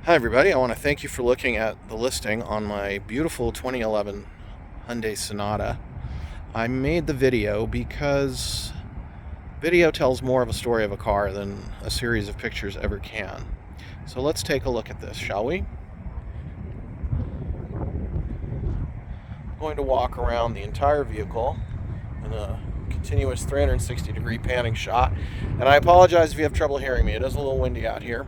Hi everybody, I want to thank you for looking at the listing on my beautiful 2011 Hyundai Sonata. I made the video because video tells more of a story of a car than a series of pictures ever can. So let's take a look at this, shall we? I'm going to walk around the entire vehicle in a continuous 360-degree panning shot. And I apologize if you have trouble hearing me. It is a little windy out here.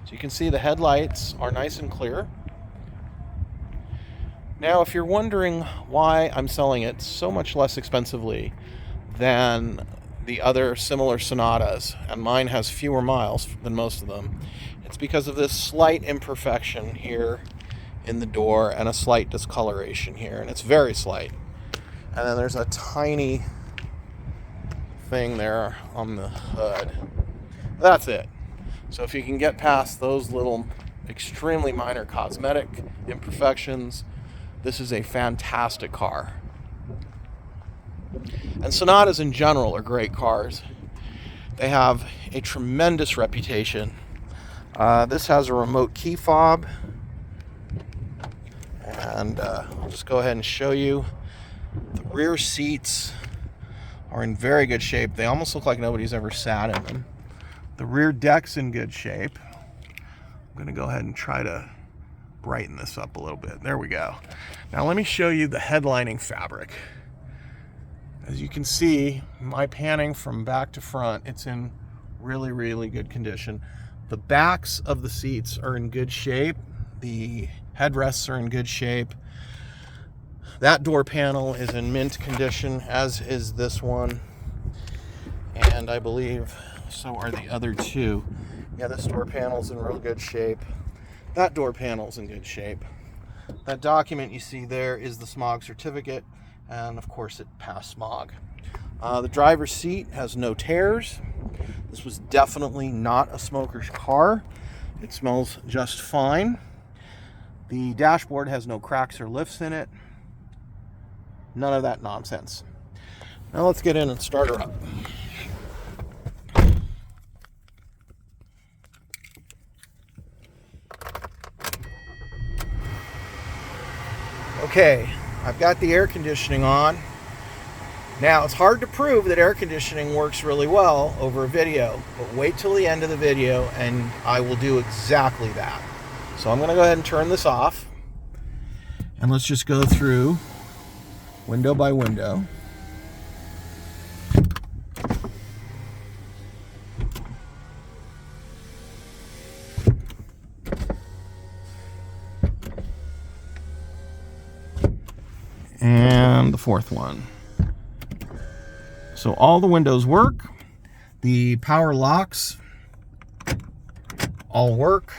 So you can see the headlights are nice and clear. Now, if you're wondering why I'm selling it so much less expensively than the other similar Sonatas, and mine has fewer miles than most of them, it's because of this slight imperfection here in the door and a slight discoloration here, and it's very slight. And then there's a tiny thing there on the hood. That's it. So if you can get past those little extremely minor cosmetic imperfections, this is a fantastic car. And Sonatas in general are great cars. They have a tremendous reputation. This has a remote key fob. And I'll just go ahead and show you. The rear seats are in very good shape. They almost look like nobody's ever sat in them. The rear deck's in good shape. I'm going to go ahead and try to brighten this up a little bit. There we go. Now let me show you the headlining fabric. As you can see, my panning from back to front, it's in really, really good condition. The backs of the seats are in good shape. The headrests are in good shape. That door panel is in mint condition, as is this one. And I believe so are the other two. Yeah, this door panel's in real good shape. That door panel's in good shape. That document you see there is the smog certificate, and of course it passed smog. The driver's seat has no tears. This was definitely not a smoker's car. It smells just fine. The dashboard has no cracks or lifts in it. None of that nonsense. Now let's get in and start her up. Okay, I've got the air conditioning on. Now, it's hard to prove that air conditioning works really well over a video, but wait till the end of the video and I will do exactly that. So I'm going to go ahead and turn this off, and let's just go through window by window. And the fourth one. So all the windows work. The power locks all work.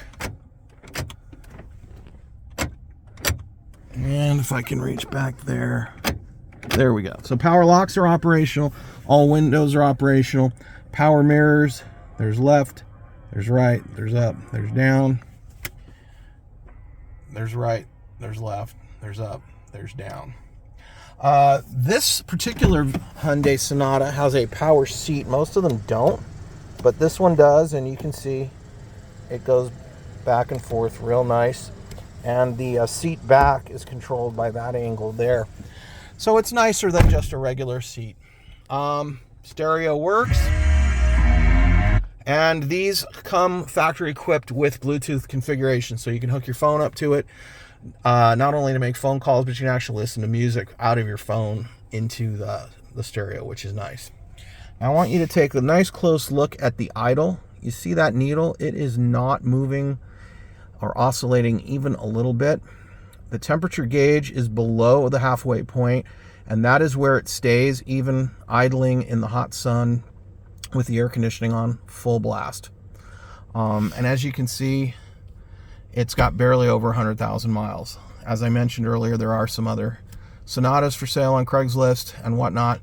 And if I can reach back there, there we go. So power locks are operational. All windows are operational. Power mirrors, there's left, there's right, there's up, there's down, there's right, there's left, there's up, there's down. This particular Hyundai Sonata has a power seat. Most of them don't, but this one does, and you can see it goes back and forth real nice. And the seat back is controlled by that angle there. So it's nicer than just a regular seat. Stereo works. And these come factory equipped with Bluetooth configuration, so you can hook your phone up to it. Not only to make phone calls, but you can actually listen to music out of your phone into the stereo, which is nice. Now I want you to take a nice close look at the idle. You see that needle? It is not moving or oscillating even a little bit. The temperature gauge is below the halfway point, and that is where it stays, even idling in the hot sun with the air conditioning on full blast. And as you can see, it's got barely over 100,000 miles. As I mentioned earlier, there are some other Sonatas for sale on Craigslist and whatnot,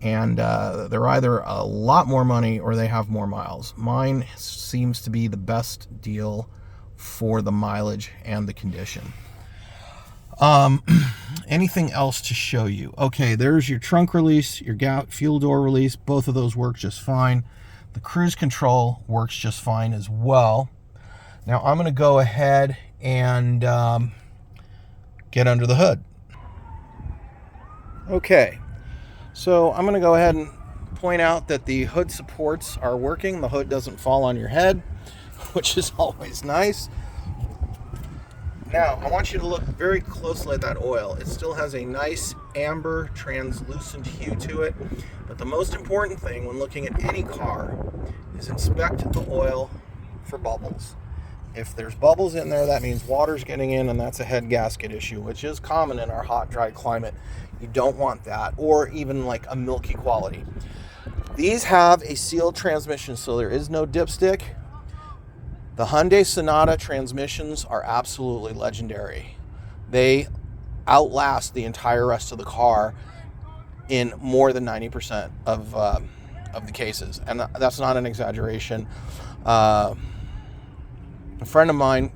and they're either a lot more money or they have more miles. Mine seems to be the best deal for the mileage and the condition. Anything else to show you? Okay, there's your trunk release, your fuel door release. Both of those work just fine. The cruise control works just fine as well. Now I'm going to go ahead and get under the hood. Okay, so I'm going to go ahead and point out that the hood supports are working. The hood doesn't fall on your head, which is always nice. Now, I want you to look very closely at that oil. It still has a nice amber, translucent hue to it. But the most important thing when looking at any car is inspect the oil for bubbles. If there's bubbles in there, that means water's getting in, and that's a head gasket issue, which is common in our hot, dry climate. You don't want that, or even like a milky quality. These have a sealed transmission, so there is no dipstick. The Hyundai Sonata transmissions are absolutely legendary. They outlast the entire rest of the car in more than 90% of the cases. And that's not an exaggeration. A friend of mine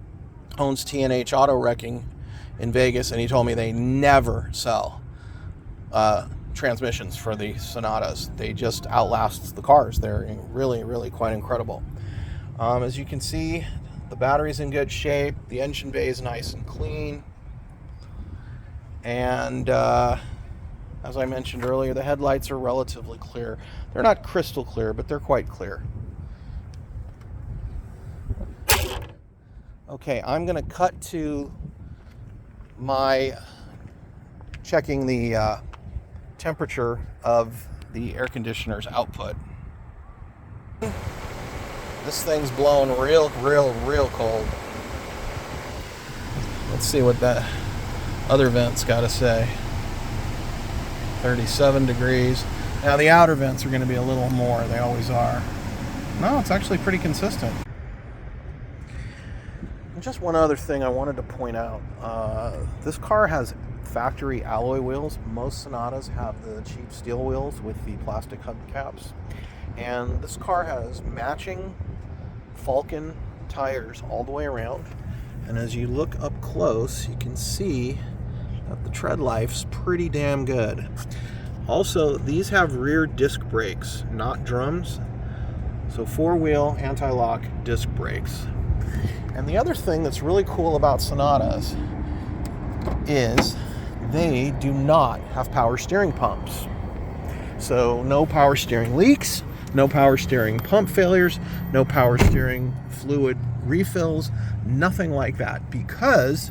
owns T&H Auto Wrecking in Vegas, and he told me they never sell transmissions for the Sonatas. They just outlast the cars. They're really, really quite incredible. As you can see, the battery's in good shape. The engine bay is nice and clean. And as I mentioned earlier, the headlights are relatively clear. They're not crystal clear, but they're quite clear. Okay, I'm going to cut to my checking the temperature of the air conditioner's output. This thing's blowing real cold. Let's see what that other vent's got to say. 37 degrees. Now the outer vents are going to be a little more. They always are. No, it's actually pretty consistent. And just one other thing I wanted to point out. This car has factory alloy wheels. Most Sonatas have the cheap steel wheels with the plastic hubcaps. And this car has matching Falcon tires all the way around, and as you look up close, you can see that the tread life's pretty damn good. Also, these have rear disc brakes, not drums, so four-wheel anti-lock disc brakes. And the other thing that's really cool about Sonatas is they do not have power steering pumps. So no power steering leaks, no power steering pump failures, no power steering fluid refills, nothing like that, because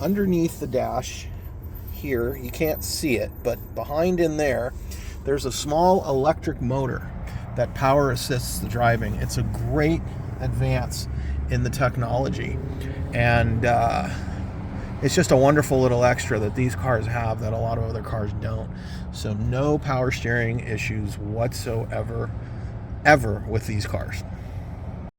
underneath the dash here, you can't see it, but behind in there, there's a small electric motor that power assists the driving. It's a great advance in the technology, and it's just a wonderful little extra that these cars have that a lot of other cars don't. So no power steering issues whatsoever, ever with these cars.